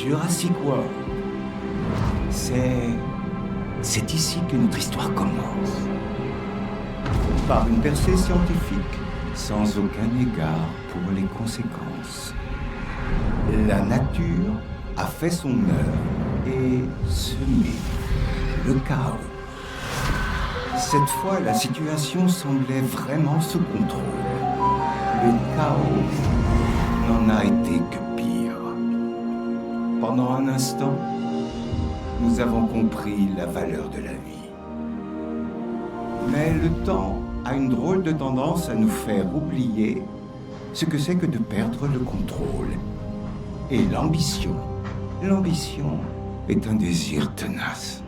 Jurassic World. C'est ici que notre histoire commence. Par une percée scientifique, sans aucun égard pour les conséquences. La nature a fait son œuvre et semé le chaos. Cette fois, la situation semblait vraiment sous contrôle. Le chaos n'en a été que pire. Pendant un instant, nous avons compris la valeur de la vie. Mais le temps a une drôle de tendance à nous faire oublier ce que c'est que de perdre le contrôle. Et l'ambition. L'ambition est un désir tenace.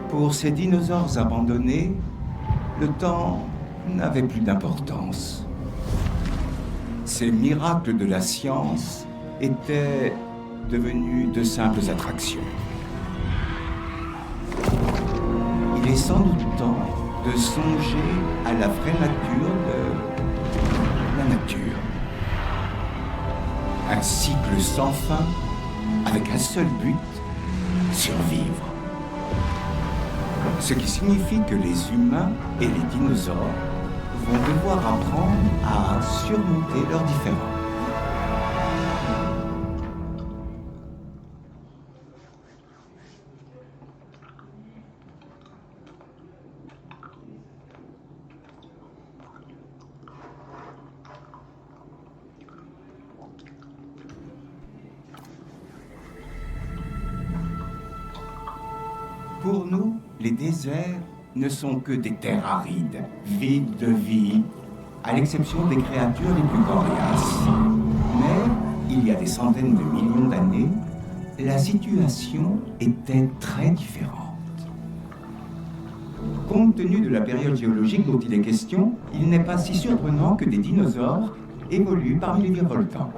Pour ces dinosaures abandonnés, le temps n'avait plus d'importance. Ces miracles de la science étaient devenus de simples attractions. Il est sans doute temps de songer à la vraie nature de la nature. Un cycle sans fin, avec un seul but, survivre. Ce qui signifie que les humains et les dinosaures vont devoir apprendre à surmonter leurs différends. Pour nous, les déserts ne sont que des terres arides, vides de vie, à l'exception des créatures les plus coriaces. Mais, il y a des centaines de millions d'années, la situation était très différente. Compte tenu de la période géologique dont il est question, il n'est pas si surprenant que des dinosaures évoluent parmi les virevoltants.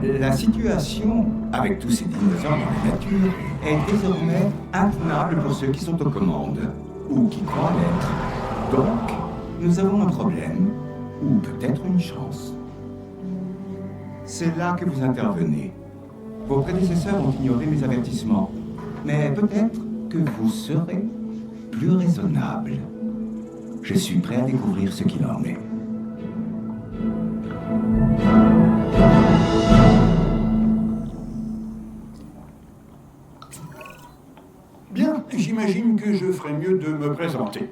La situation, avec tous ces dinosaures dans la nature, est désormais intenable pour ceux qui sont aux commandes, ou qui croient l'être. Donc, nous avons un problème, ou peut-être une chance. C'est là que vous intervenez. Vos prédécesseurs ont ignoré mes avertissements, mais peut-être que vous serez plus raisonnable. Je suis prêt à découvrir ce qu'il en est. Bien, j'imagine que je ferais mieux de me présenter.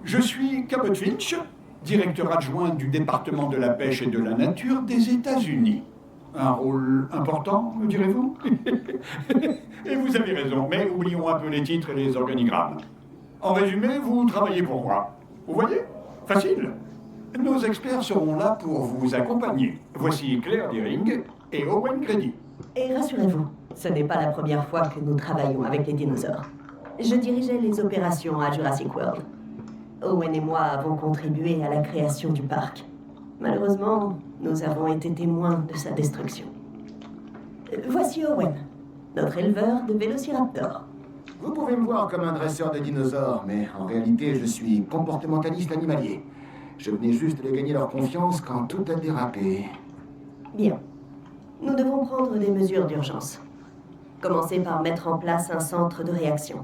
Je suis Cabot Finch, directeur adjoint du département de la pêche et de la nature des États-Unis. Un rôle important, me direz-vous? Et vous avez raison, mais oublions un peu les titres et les organigrammes. En résumé, vous travaillez pour moi. Vous voyez? Facile. Nos experts seront là pour vous accompagner. Voici Claire Deering et Owen Grady. Et rassurez-vous, ce n'est pas la première fois que nous travaillons avec les dinosaures. Je dirigeais les opérations à Jurassic World. Owen et moi avons contribué à la création du parc. Malheureusement, nous avons été témoins de sa destruction. Voici Owen, notre éleveur de vélociraptors. Vous pouvez me voir comme un dresseur de dinosaures, mais en réalité, je suis comportementaliste animalier. Je venais juste de gagner leur confiance quand tout a dérapé. Bien. Nous devons prendre des mesures d'urgence. Commencer par mettre en place un centre de réaction.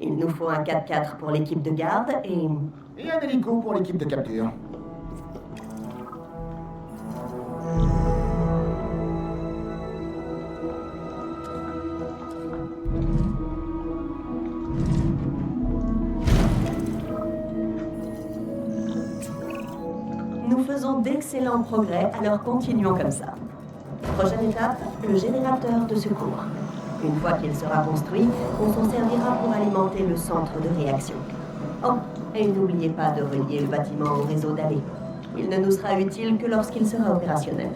Il nous faut un 4x4 pour l'équipe de garde et un hélico pour l'équipe de capture. nous faisons d'excellents progrès, alors continuons comme ça. Prochaine étape, le générateur de secours. Une fois qu'il sera construit, on s'en servira pour alimenter le centre de réaction. Oh, et n'oubliez pas de relier le bâtiment au réseau d'allées. Il ne nous sera utile que lorsqu'il sera opérationnel.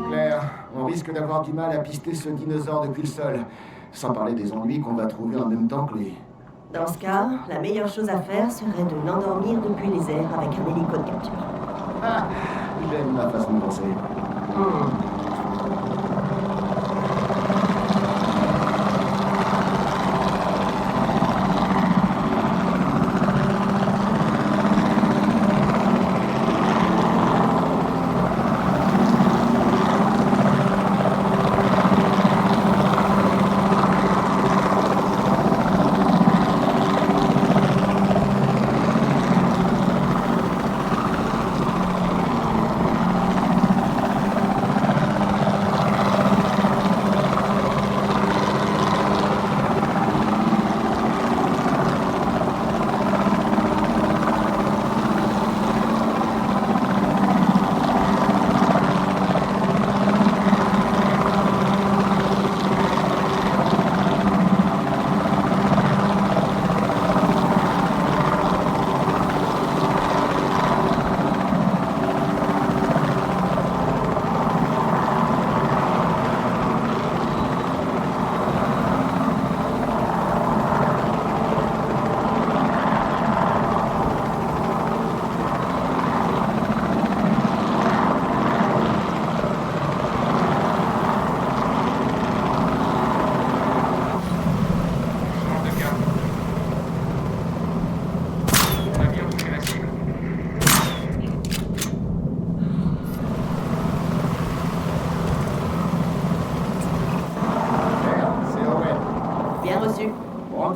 Claire, on risque d'avoir du mal à pister ce dinosaure depuis le sol. Sans parler des ennuis qu'on va trouver en même temps que lui. Dans ce cas, la meilleure chose à faire serait de l'endormir depuis les airs avec un hélico de capture. Ah, j'aime ma façon de penser.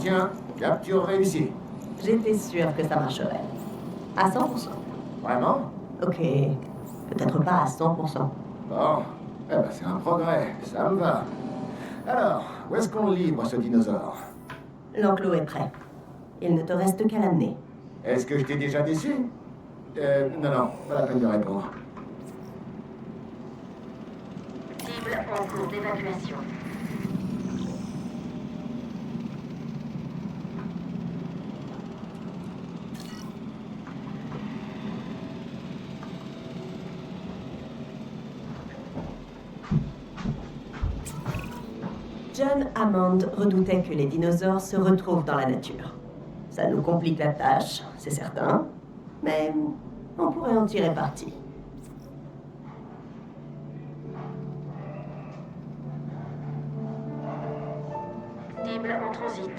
Tiens, capture réussie. J'étais sûre que ça marcherait. À 100%. Vraiment? Ok, peut-être pas à 100%. Bon, eh ben c'est un progrès, ça me va. Alors, où est-ce qu'on livre ce dinosaure? L'enclos est prêt. Il ne te reste qu'à l'amener. Est-ce que je t'ai déjà déçu? Non, pas la peine de répondre. Cible en cours d'évacuation. John Hammond redoutait que les dinosaures se retrouvent dans la nature. Ça nous complique la tâche, c'est certain, mais on pourrait en tirer parti. Cible en transit.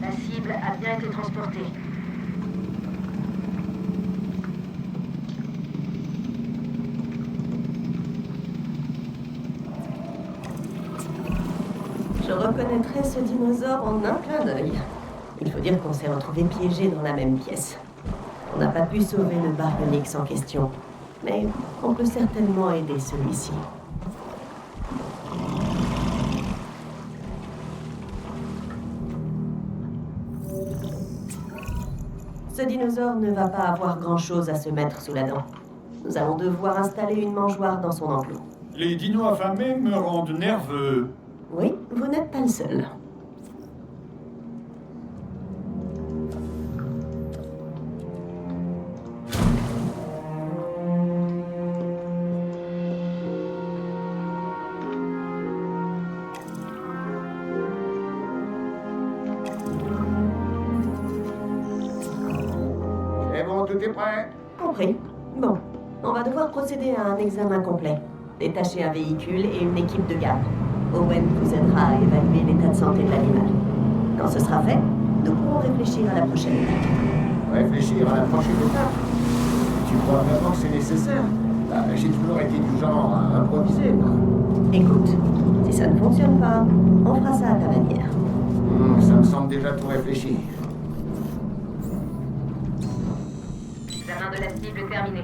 La cible a bien été transportée. Je reconnaîtrais ce dinosaure en un clin d'œil. Il faut dire qu'on s'est retrouvés piégés dans la même pièce. On n'a pas pu sauver le Baryonyx en question, mais on peut certainement aider celui-ci. Ce dinosaure ne va pas avoir grand-chose à se mettre sous la dent. Nous allons devoir installer une mangeoire dans son enclos. Les dinos affamés me rendent nerveux. Oui, vous n'êtes pas le seul. C'est bon, tout est prêt? Compris. Bon, on va devoir procéder à un examen complet. Détacher un véhicule et une équipe de garde. Owen vous aidera à évaluer l'état de santé de l'animal. Quand ce sera fait, nous pourrons réfléchir à la prochaine étape. Réfléchir à la prochaine étape. Tu crois vraiment que c'est nécessaire? J'ai toujours été du genre à improviser, moi. Écoute, si ça ne fonctionne pas, on fera ça à ta manière. Ça me semble déjà tout réfléchi. Examen de la cible terminé.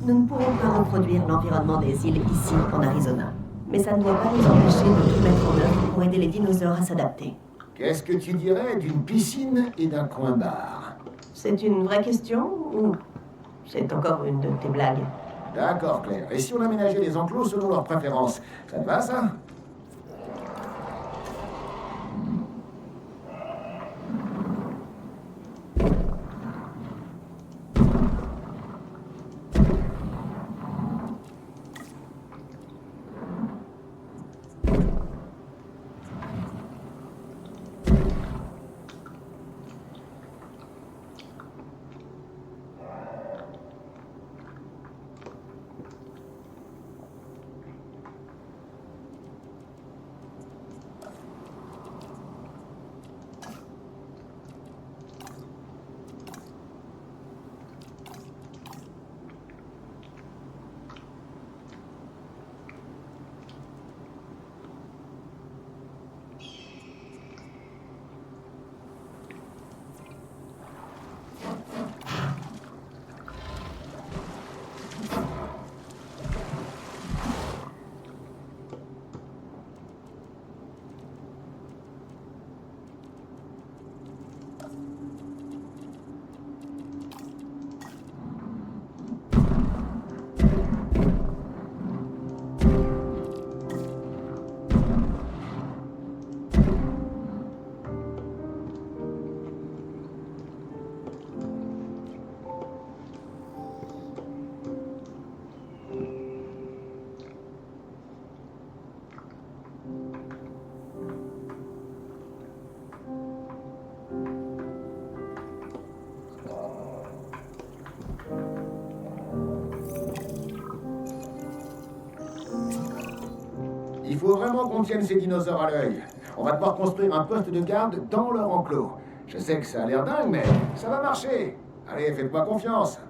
Nous ne pourrons pas reproduire l'environnement des îles ici, en Arizona. Mais ça ne doit pas nous empêcher de tout mettre en œuvre pour aider les dinosaures à s'adapter. Qu'est-ce que tu dirais d'une piscine et d'un coin bar? C'est une vraie question ou c'est encore une de tes blagues? D'accord, Claire. Et si on aménageait les enclos selon leurs préférences? Ça te va, ça? faut vraiment qu'on tienne ces dinosaures à l'œil. On va devoir construire un poste de garde dans leur enclos. Je sais que ça a l'air dingue, mais ça va marcher. Allez, faites-moi confiance.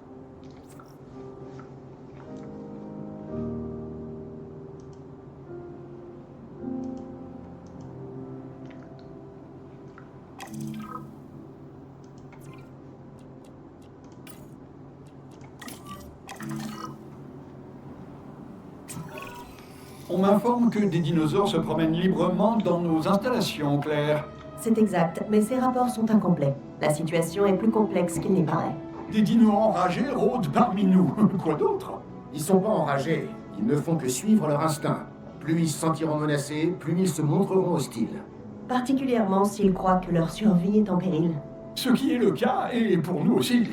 On m'informe que des dinosaures se promènent librement dans nos installations, Claire. C'est exact, mais ces rapports sont incomplets. La situation est plus complexe qu'il n'y paraît. Des dinos enragés rôdent parmi nous. Quoi d'autre? Ils sont pas enragés. Ils ne font que suivre leur instinct. Plus ils se sentiront menacés, plus ils se montreront hostiles. Particulièrement s'ils croient que leur survie est en péril. Ce qui est le cas, et pour nous aussi.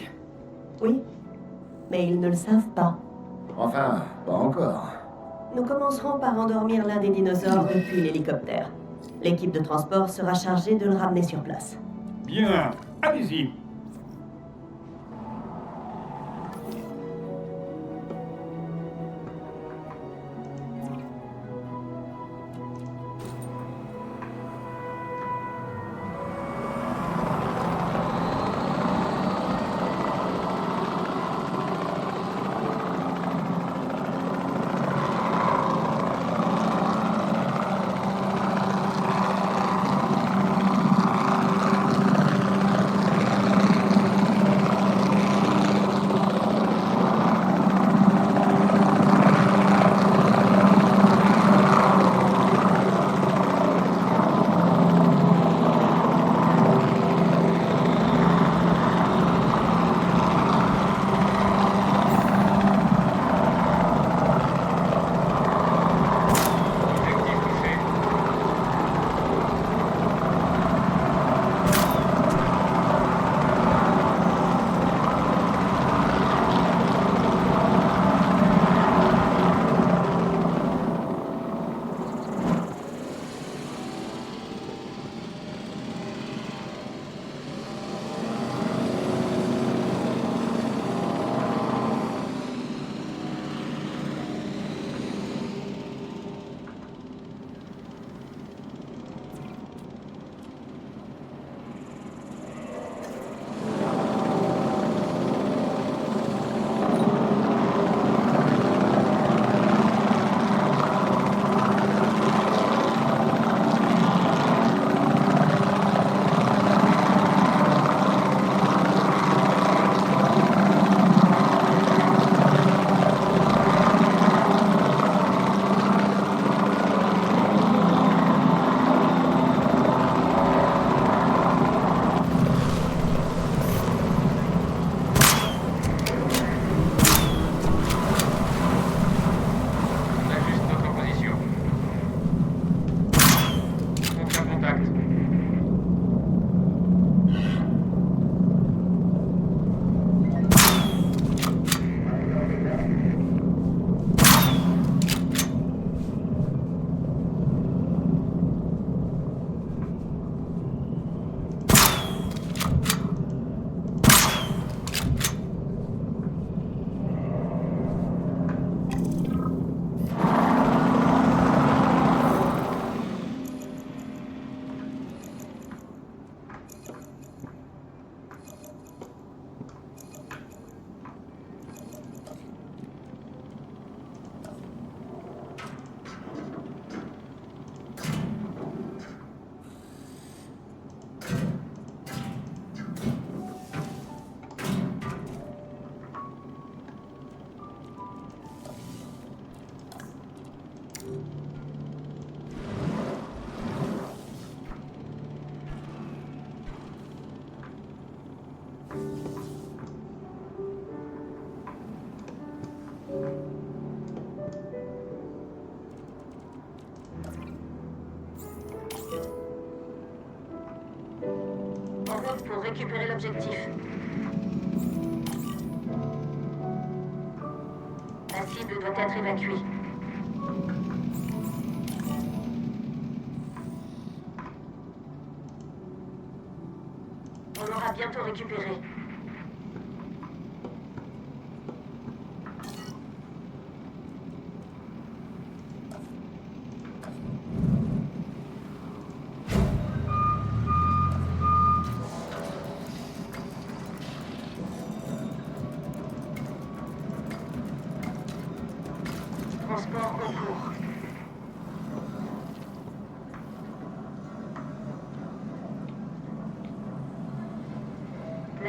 Oui, mais ils ne le savent pas. Enfin, pas encore. Nous commencerons par endormir l'un des dinosaures depuis l'hélicoptère. L'équipe de transport sera chargée de le ramener sur place. Bien, allez-y. Pour récupérer l'objectif. La cible doit être évacuée. On l'aura bientôt récupéré.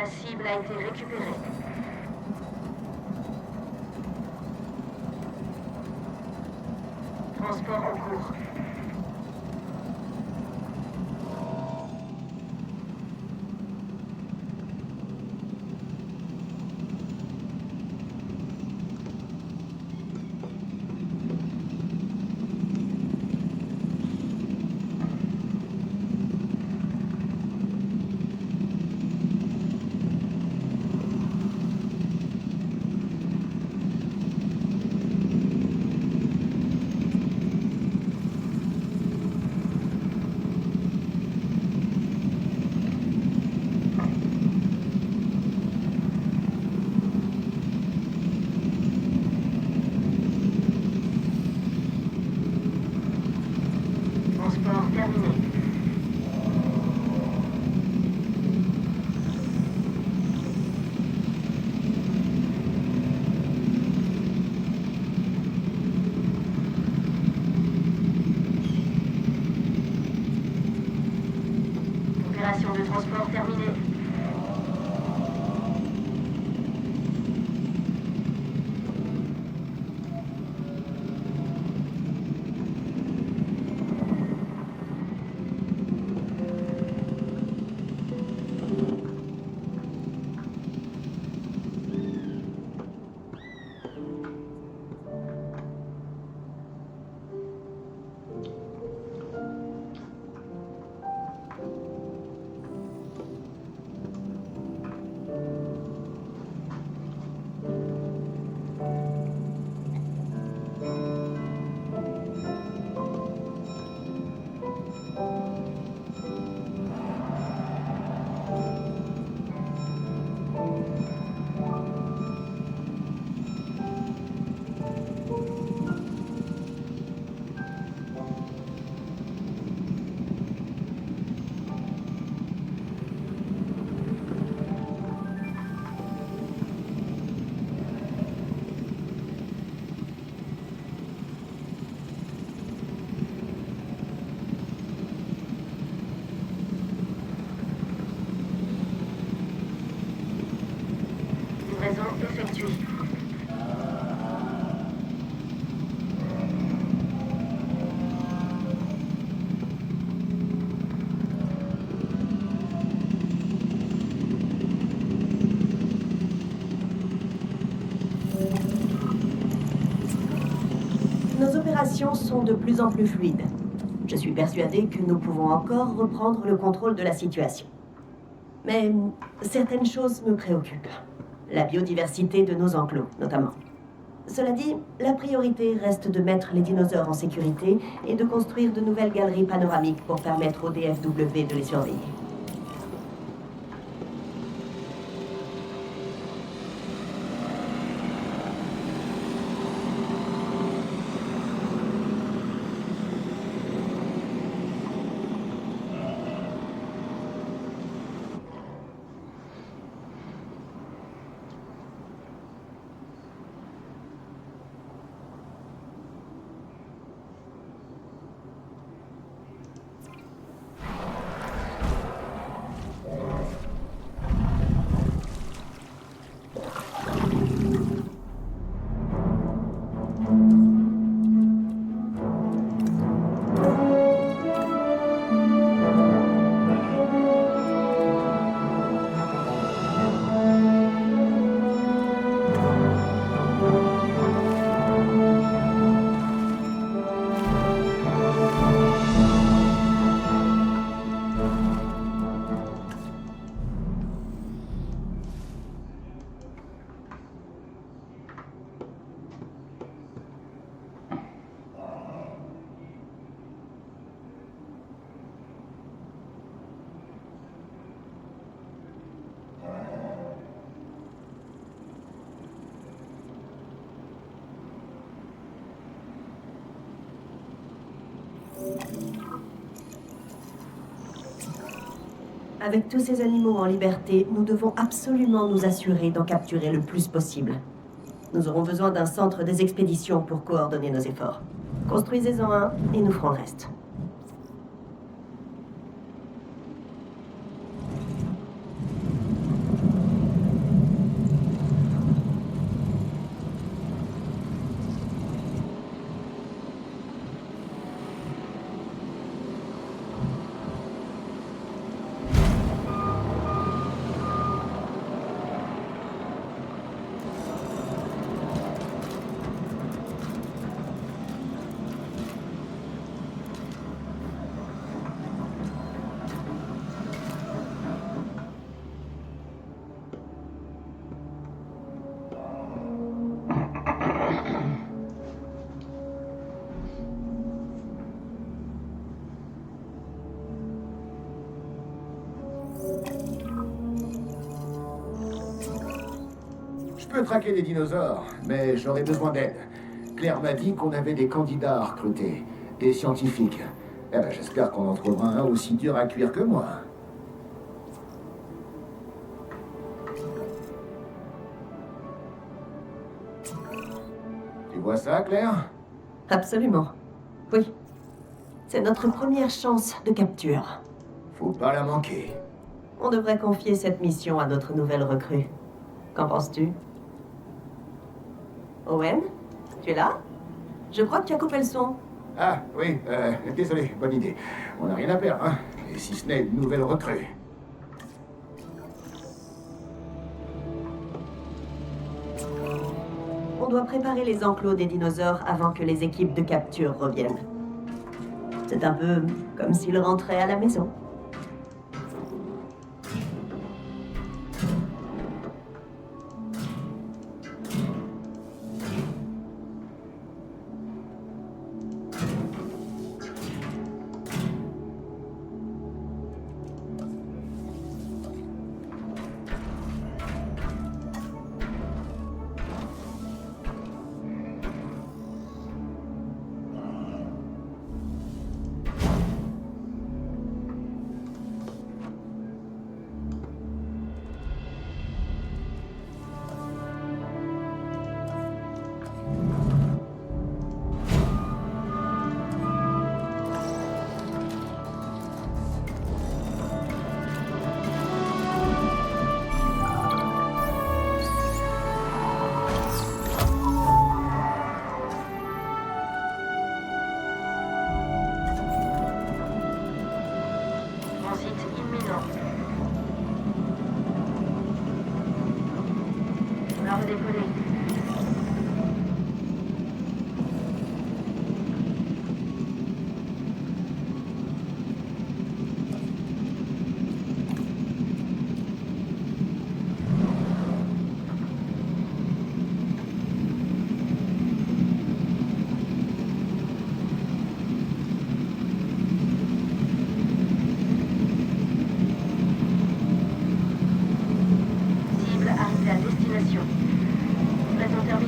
cible a été récupérée. Transport en cours. Transport terminé. Opération de transport terminée. Livraison effectuée. Nos opérations sont de plus en plus fluides. Je suis persuadée que nous pouvons encore reprendre le contrôle de la situation. Mais certaines choses me préoccupent. La biodiversité de nos enclos, notamment. Cela dit, la priorité reste de mettre les dinosaures en sécurité et de construire de nouvelles galeries panoramiques pour permettre au DFW de les surveiller. Avec tous ces animaux en liberté, nous devons absolument nous assurer d'en capturer le plus possible. Nous aurons besoin d'un centre des expéditions pour coordonner nos efforts. Construisez-en un et nous ferons le reste. peux traquer les dinosaures, mais j'aurais besoin d'aide. Claire m'a dit qu'on avait des candidats à recruter, des scientifiques. Eh ben, j'espère qu'on en trouvera un aussi dur à cuire que moi. Tu vois ça, Claire? Absolument. Oui. C'est notre première chance de capture. Faut pas la manquer. On devrait confier cette mission à notre nouvelle recrue. Qu'en penses-tu? Owen? Tu es là? Je crois que tu as coupé le son. Ah, oui, désolé, bonne idée. On n'a rien à perdre, hein? Et si ce n'est une nouvelle recrue. On doit préparer les enclos des dinosaures avant que les équipes de capture reviennent. C'est un peu comme s'ils rentraient à la maison. Transit imminent. On a redécollé. Cible arrivée à destination. Livraison terminée.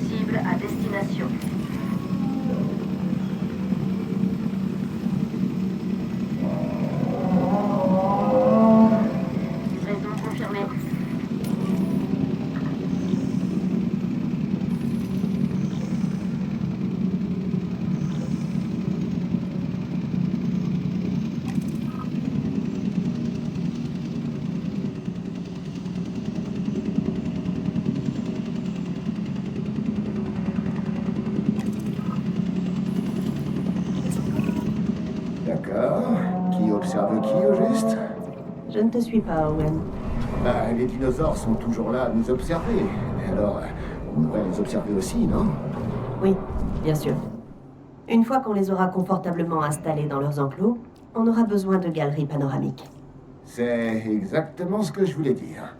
Cible à destination. Livraison confirmée. D'accord. Qui observe qui, au juste? Je ne te suis pas, Owen. Bah, les dinosaures sont toujours là à nous observer. Mais alors, on devrait les observer aussi, non? Oui, bien sûr. Une fois qu'on les aura confortablement installés dans leurs enclos, on aura besoin de galeries panoramiques. C'est exactement ce que je voulais dire.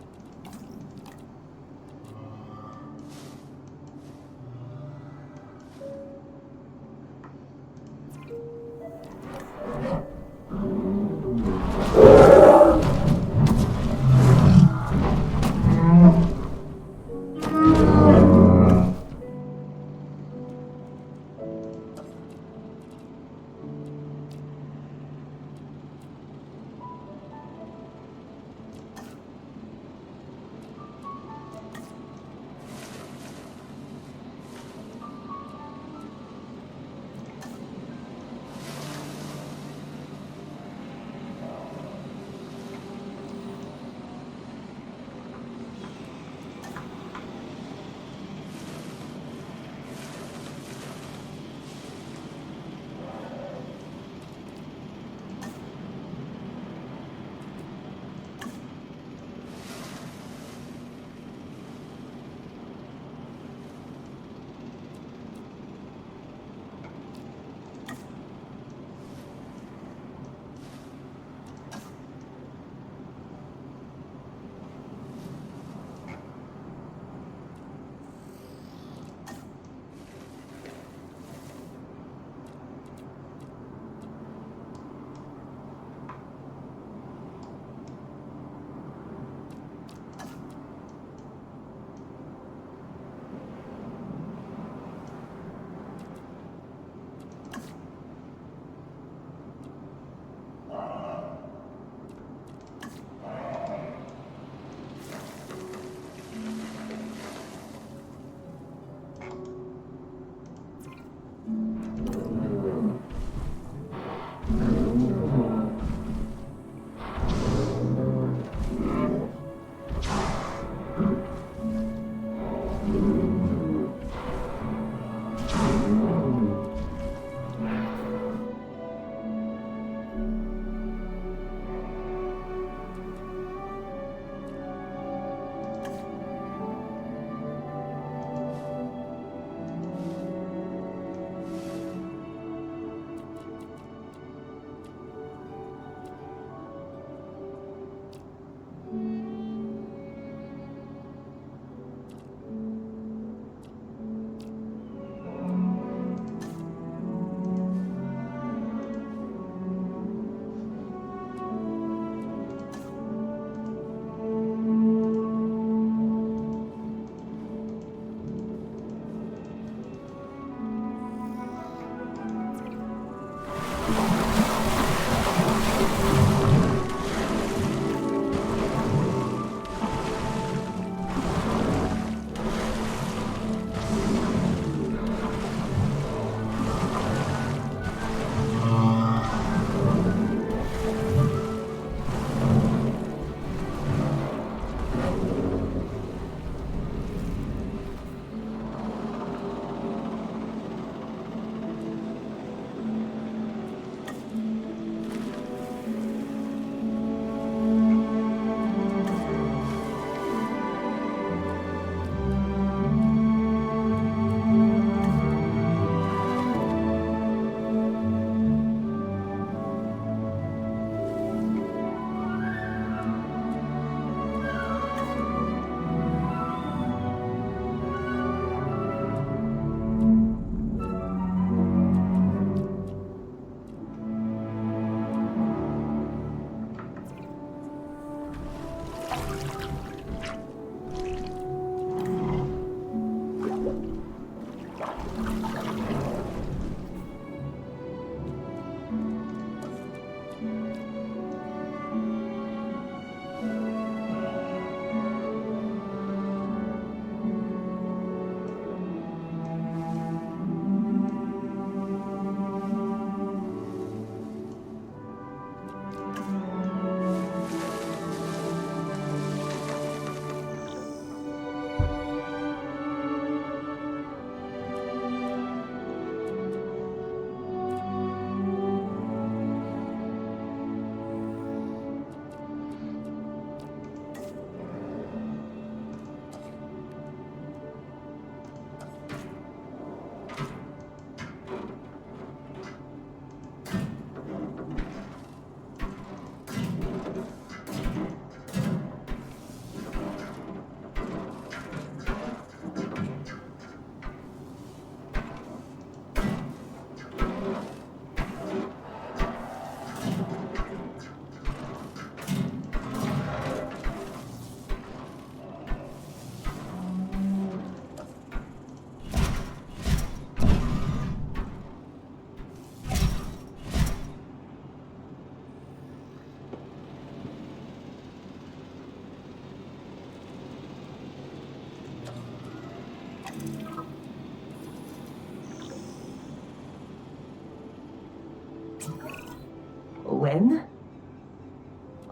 Owen?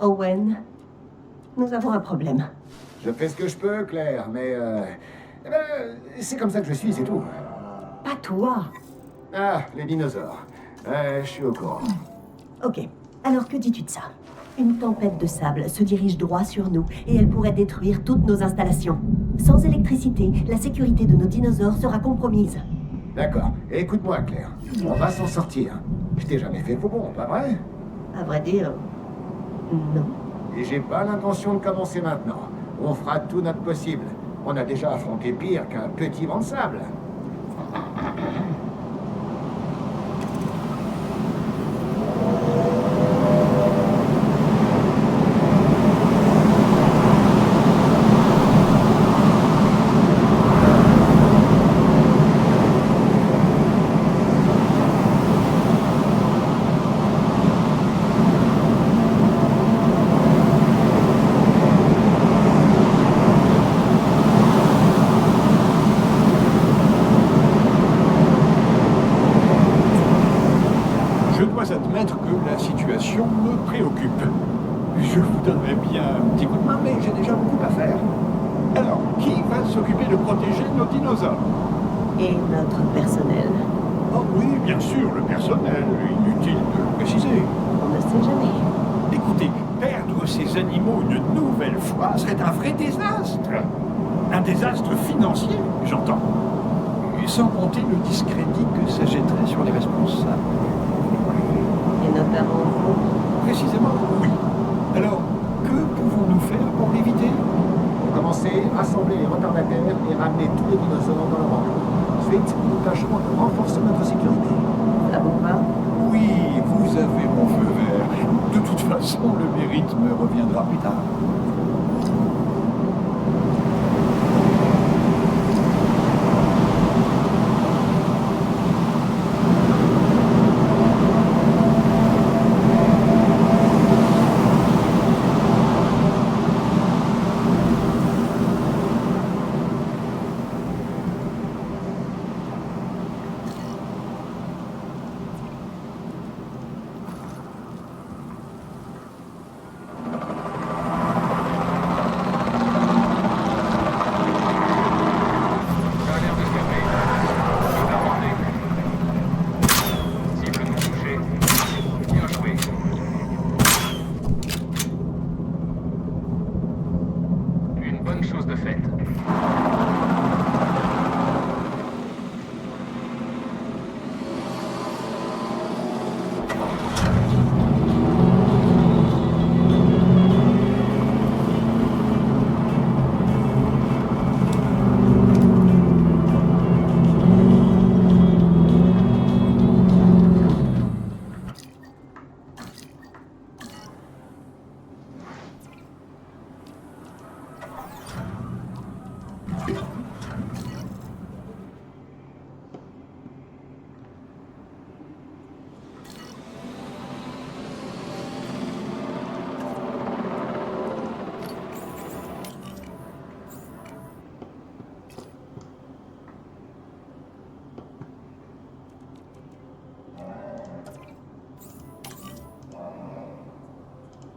Owen? Nous avons un problème. Je fais ce que je peux, Claire, mais eh ben, c'est comme ça que je suis, c'est tout. Pas toi. Ah, les dinosaures. Je suis au courant. Ok, alors que dis-tu de ça? Une tempête de sable se dirige droit sur nous et elle pourrait détruire toutes nos installations. Sans électricité, la sécurité de nos dinosaures sera compromise. D'accord. Écoute-moi, Claire. On va s'en sortir. Je t'ai jamais fait faux bon, pas vrai? À vrai dire, non. Et j'ai pas l'intention de commencer maintenant. On fera tout notre possible. On a déjà affronté pire qu'un petit vent de sable. Je dois admettre que la situation me préoccupe. Je vous donnerais bien un petit coup de main, mais j'ai déjà beaucoup à faire. Alors, qui va s'occuper de protéger nos dinosaures? Et notre personnel? Oh oui, bien sûr, le personnel, inutile de le préciser. On ne sait jamais. Écoutez, perdre ces animaux une nouvelle fois serait un vrai désastre. Un désastre financier, j'entends. Et sans compter le discrédit que ça jetterait sur les responsables. Et notamment vous. Précisément, oui. Alors, que pouvons-nous faire pour l'éviter? Pour commencer, rassembler les retardataires et ramener tous les dinosaures dans leur enclos. Ensuite, nous tâcherons de renforcer notre sécurité. Ça vous va? Oui, vous avez mon feu vert. De toute façon, le mérite me reviendra plus tard.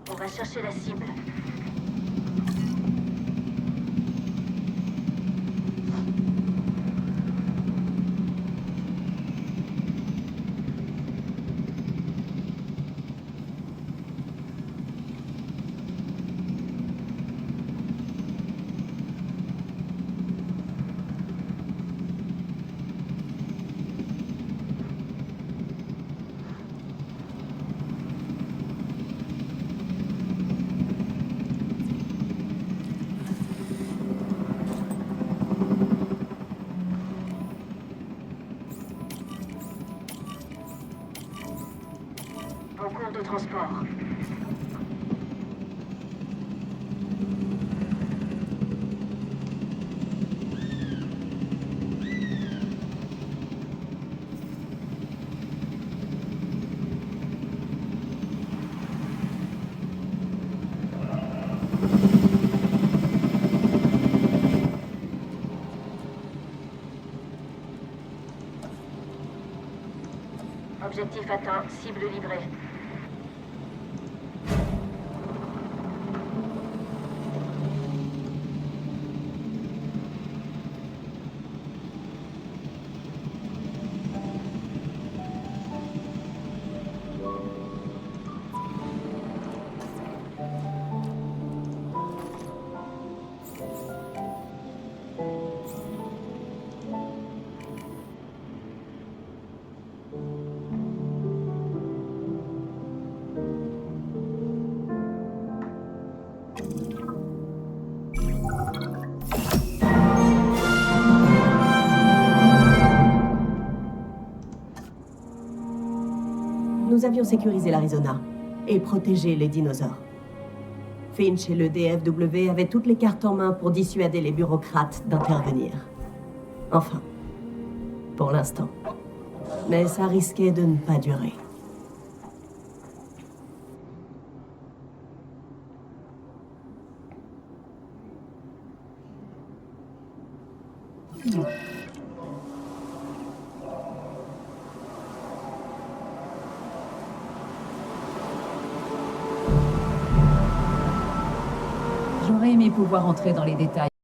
On va chercher la cible. Bon compte de transport. Objectif atteint, cible livrée. Nous avions sécurisé l'Arizona et protégé les dinosaures. Finch et le DFW avaient toutes les cartes en main pour dissuader les bureaucrates d'intervenir. Enfin, pour l'instant. Mais ça risquait de ne pas durer. J'aurais aimé pouvoir entrer dans les détails.